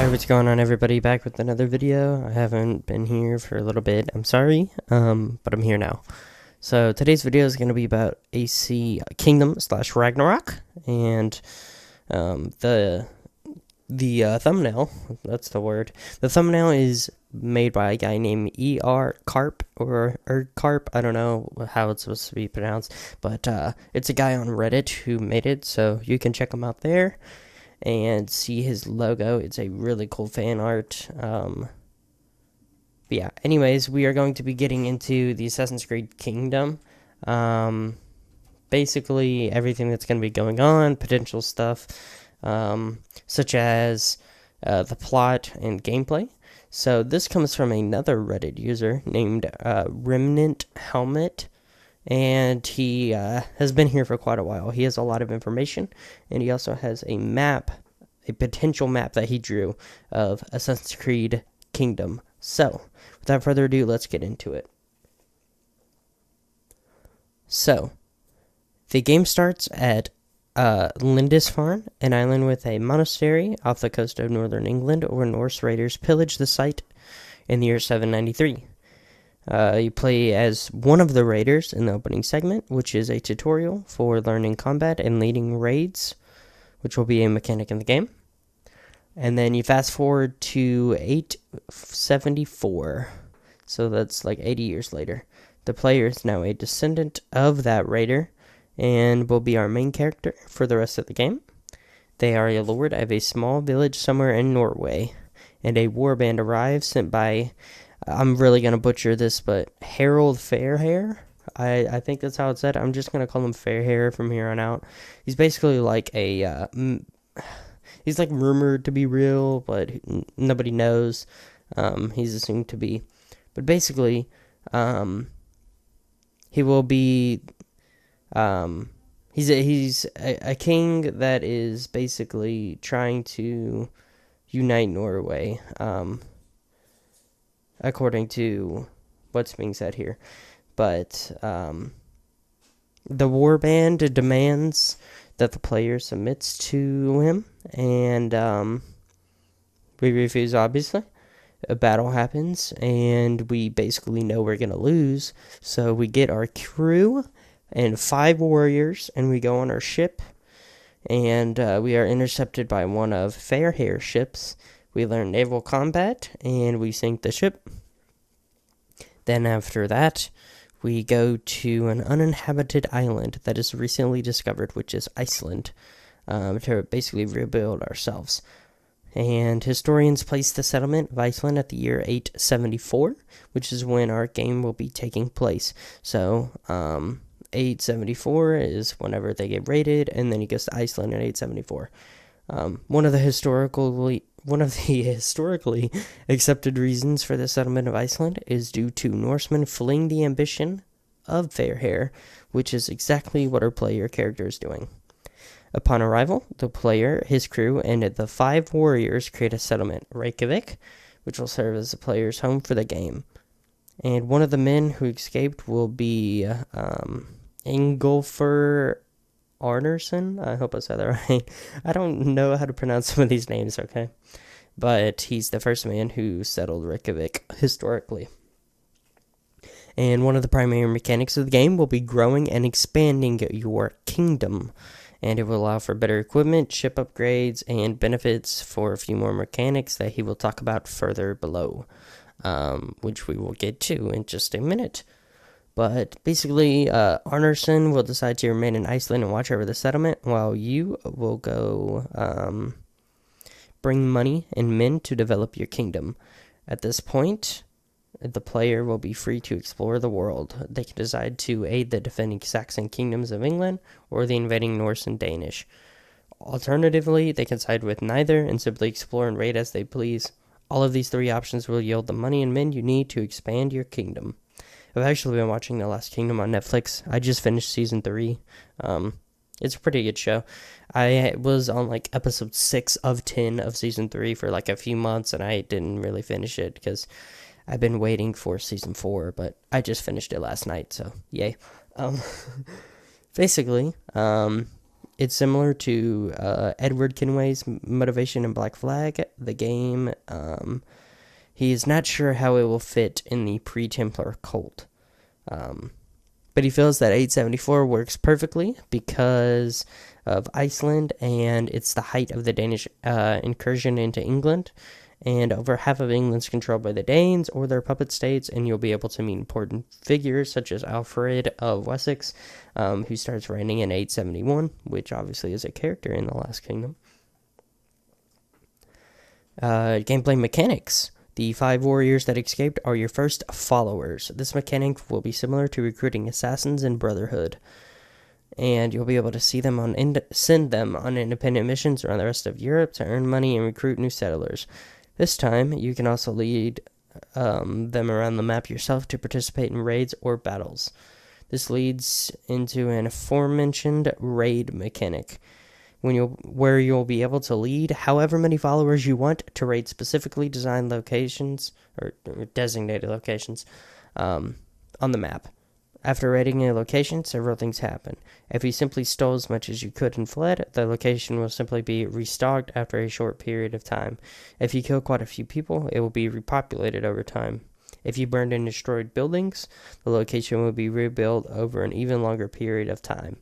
Hey, what's going on, everybody? Back with another video. I haven't been here for a little bit. I'm sorry, but I'm here now. So today's video is going to be about AC Kingdom / Ragnarok, and the thumbnail. That's the word. The thumbnail is made by a guy named Carp or Carp. I don't know how it's supposed to be pronounced, but it's a guy on Reddit who made it, so you can check him out there and see his logo. It's a really cool fan art. But yeah, anyways, we are going to be getting into the Assassin's Creed Kingdom. Basically, everything that's going to be going on, potential stuff, such as the plot and gameplay. So this comes from another Reddit user named Remnant Helmet. And he has been here for quite a while. He has a lot of information, and he also has a map, a potential map that he drew of Assassin's Creed Kingdom. So, without further ado, let's get into it. So, the game starts at Lindisfarne, an island with a monastery off the coast of northern England, where Norse raiders pillaged the site in the year 793. You play as one of the raiders in the opening segment, which is a tutorial for learning combat and leading raids, which will be a mechanic in the game. And then you fast forward to 874, so that's like 80 years later. The player is now a descendant of that raider and will be our main character for the rest of the game. They are a lord of a small village somewhere in Norway, and a warband arrives sent by... I'm really going to butcher this, but Harold Fairhair? I think that's how it's said. I'm just going to call him Fairhair from here on out. He's basically like a... he's like rumored to be real, but nobody knows. He's assumed to be. But basically, he will be... he's a king that is basically trying to unite Norway. According to what's being said here. But the warband demands that the player submits to him, and we refuse, obviously. A battle happens, and we basically know we're going to lose, so we get our crew and 5 warriors, and we go on our ship, and we are intercepted by one of Fairhair's ships. We learn naval combat, and we sink the ship. Then after that, we go to an uninhabited island that is recently discovered, which is Iceland, to basically rebuild ourselves. And historians place the settlement of Iceland at the year 874, which is when our game will be taking place. So, 874 is whenever they get raided, and then he goes to Iceland at 874. One of the historically accepted reasons for the settlement of Iceland is due to Norsemen fleeing the ambition of Fairhair, which is exactly what our player character is doing. Upon arrival, the player, his crew, and the 5 warriors create a settlement, Reykjavik, which will serve as the player's home for the game. And one of the men who escaped will be Ingolfur Arnarsson. I hope I said that right. I don't know how to pronounce some of these names, okay? But he's the first man who settled Reykjavik historically. And one of the primary mechanics of the game will be growing and expanding your kingdom. And it will allow for better equipment, ship upgrades, and benefits for a few more mechanics that he will talk about further below, which we will get to in just a minute. But basically, Arnarsson will decide to remain in Iceland and watch over the settlement, while you will go bring money and men to develop your kingdom. At this point, the player will be free to explore the world. They can decide to aid the defending Saxon kingdoms of England or the invading Norse and Danish. Alternatively, they can side with neither and simply explore and raid as they please. All of these 3 options will yield the money and men you need to expand your kingdom. I've actually been watching The Last Kingdom on Netflix. I just finished season 3. It's a pretty good show. I was on like episode 6 of 10 of season 3 for like a few months, and I didn't really finish it because I've been waiting for season 4, but I just finished it last night, so yay. Basically, It's similar to Edward Kenway's Motivation in Black Flag, the game. He is not sure how it will fit in the pre-Templar cult. But he feels that 874 works perfectly because of Iceland, and it's the height of the Danish incursion into England. And over half of England's controlled by the Danes or their puppet states, and you'll be able to meet important figures such as Alfred of Wessex, who starts reigning in 871, which obviously is a character in the Last Kingdom. Gameplay mechanics. The 5 warriors that escaped are your first followers. This mechanic will be similar to recruiting assassins in Brotherhood, and you'll be able to send them on independent missions around the rest of Europe to earn money and recruit new settlers. This time, you can also lead them around the map yourself to participate in raids or battles. This leads into an aforementioned raid mechanic, where you'll be able to lead however many followers you want to raid specifically designed locations, or designated locations, on the map. After raiding a location, several things happen. If you simply stole as much as you could and fled, the location will simply be restocked after a short period of time. If you kill quite a few people, it will be repopulated over time. If you burned and destroyed buildings, the location will be rebuilt over an even longer period of time.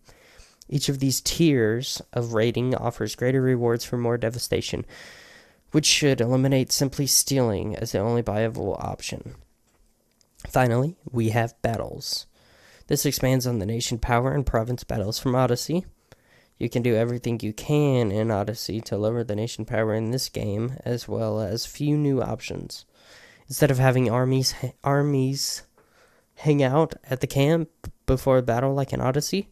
Each of these tiers of raiding offers greater rewards for more devastation, which should eliminate simply stealing as the only viable option. Finally, we have battles. This expands on the nation power and province battles from Odyssey. You can do everything you can in Odyssey to lower the nation power in this game, as well as few new options. Instead of having armies hang out at the camp before a battle like in Odyssey,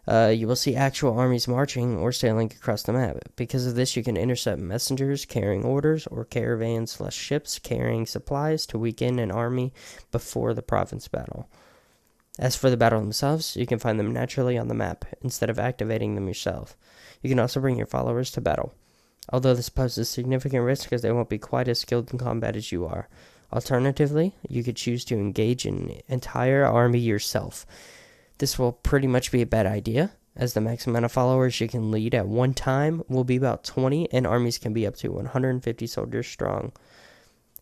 you will see actual armies marching or sailing across the map. Because of this, you can intercept messengers carrying orders or caravans/ships carrying supplies to weaken an army before the province battle. As for the battle themselves, you can find them naturally on the map, instead of activating them yourself. You can also bring your followers to battle, although this poses significant risk as they won't be quite as skilled in combat as you are. Alternatively, you could choose to engage an entire army yourself. This will pretty much be a bad idea, as the max amount of followers you can lead at one time will be about 20, and armies can be up to 150 soldiers strong.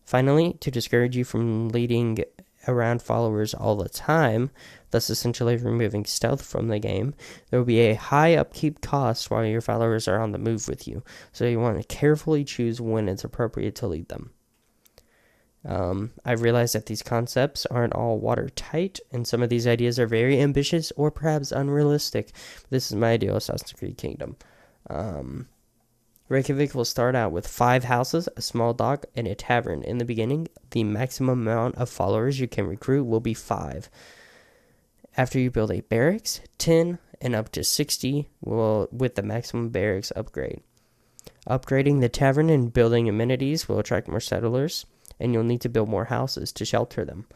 Finally, to discourage you from leading around followers all the time, thus essentially removing stealth from the game, there will be a high upkeep cost while your followers are on the move with you, so you want to carefully choose when it's appropriate to lead them. I realize that these concepts aren't all watertight, and some of these ideas are very ambitious or perhaps unrealistic. This is my ideal Assassin's Creed Kingdom. Reykjavik will start out with 5 houses, a small dock, and a tavern. In the beginning, the maximum amount of followers you can recruit will be 5. After you build a barracks, 10 and up to 60 with the maximum barracks upgrade. Upgrading the tavern and building amenities will attract more settlers, and you'll need to build more houses to shelter them.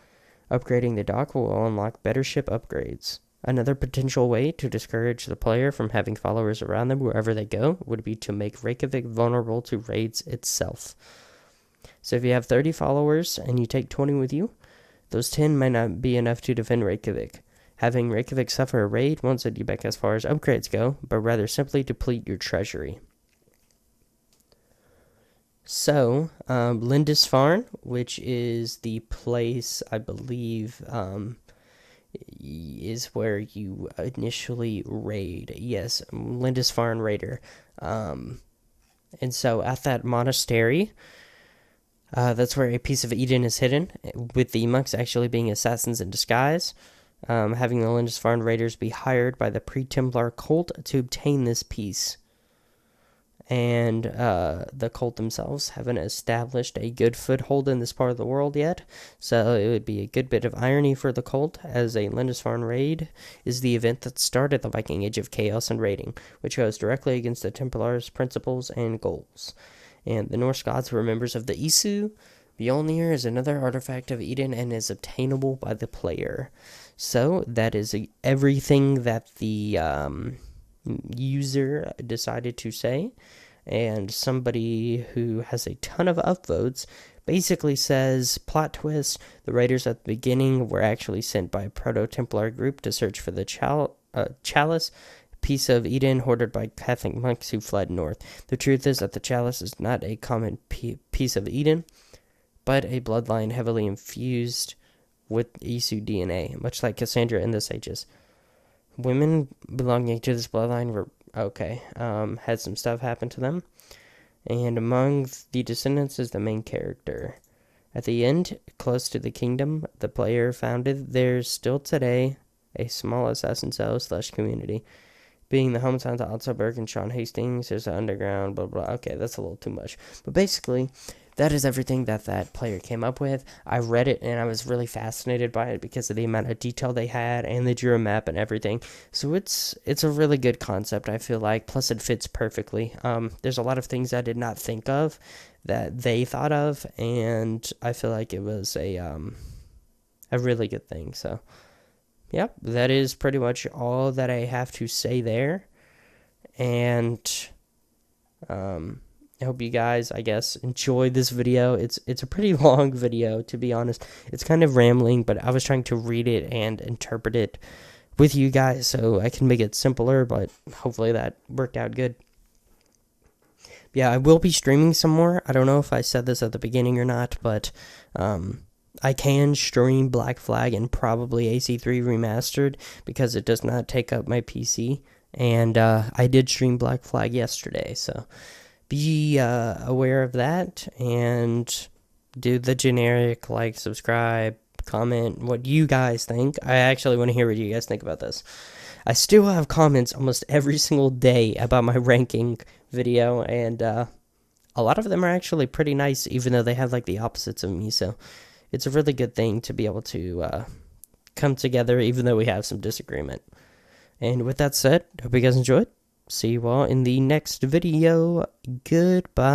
Upgrading the dock will unlock better ship upgrades. Another potential way to discourage the player from having followers around them wherever they go would be to make Reykjavik vulnerable to raids itself. So if you have 30 followers and you take 20 with you, those 10 might not be enough to defend Reykjavik. Having Reykjavik suffer a raid won't set you back as far as upgrades go, but rather simply deplete your treasury. So, Lindisfarne, which is the place, I believe, is where you initially raid. Yes, Lindisfarne Raider. And so at that monastery, that's where a piece of Eden is hidden, with the monks actually being assassins in disguise. Having the Lindisfarne Raiders be hired by the pre-Templar cult to obtain this piece. And the cult themselves haven't established a good foothold in this part of the world yet, so it would be a good bit of irony for the cult, as a Lindisfarne raid is the event that started the Viking Age of chaos and raiding, which goes directly against the Templars' principles and goals. And the Norse gods were members of the Isu. Mjolnir is another artifact of Eden and is obtainable by the player. So that is everything that the user decided to say, and somebody who has a ton of upvotes basically says, plot twist, the raiders at the beginning were actually sent by a proto-Templar group to search for the chalice. piece of Eden hoarded by Catholic monks who fled north. The truth is that the chalice is not a common piece of Eden, but a bloodline heavily infused with Isu DNA, much like Cassandra in the Sages. Women belonging to this bloodline were had some stuff happen to them, and among the descendants is the main character. At the end, close to the kingdom the player founded, there's still today a small assassin cell / community. Being the hometown to Ottoberg and Sean Hastings, there's an underground, blah, blah. Okay, that's a little too much. But basically, that is everything that player came up with. I read it, and I was really fascinated by it because of the amount of detail they had, and they drew a map and everything. So it's a really good concept, I feel like. Plus, it fits perfectly. There's a lot of things I did not think of that they thought of, and I feel like it was a really good thing. So, yep, that is pretty much all that I have to say there. And I hope you guys, I guess, enjoyed this video. It's a pretty long video, to be honest. It's kind of rambling, but I was trying to read it and interpret it with you guys so I can make it simpler, but hopefully that worked out good. Yeah, I will be streaming some more. I don't know if I said this at the beginning or not, but I can stream Black Flag and probably AC3 Remastered because it does not take up my PC. And I did stream Black Flag yesterday, so be aware of that and do the generic like, subscribe, comment what you guys think. I actually want to hear what you guys think about this. I still have comments almost every single day about my ranking video, and a lot of them are actually pretty nice, even though they have like the opposites of me. So it's a really good thing to be able to come together, even though we have some disagreement. And with that said, hope you guys enjoyed. See you all in the next video. Goodbye.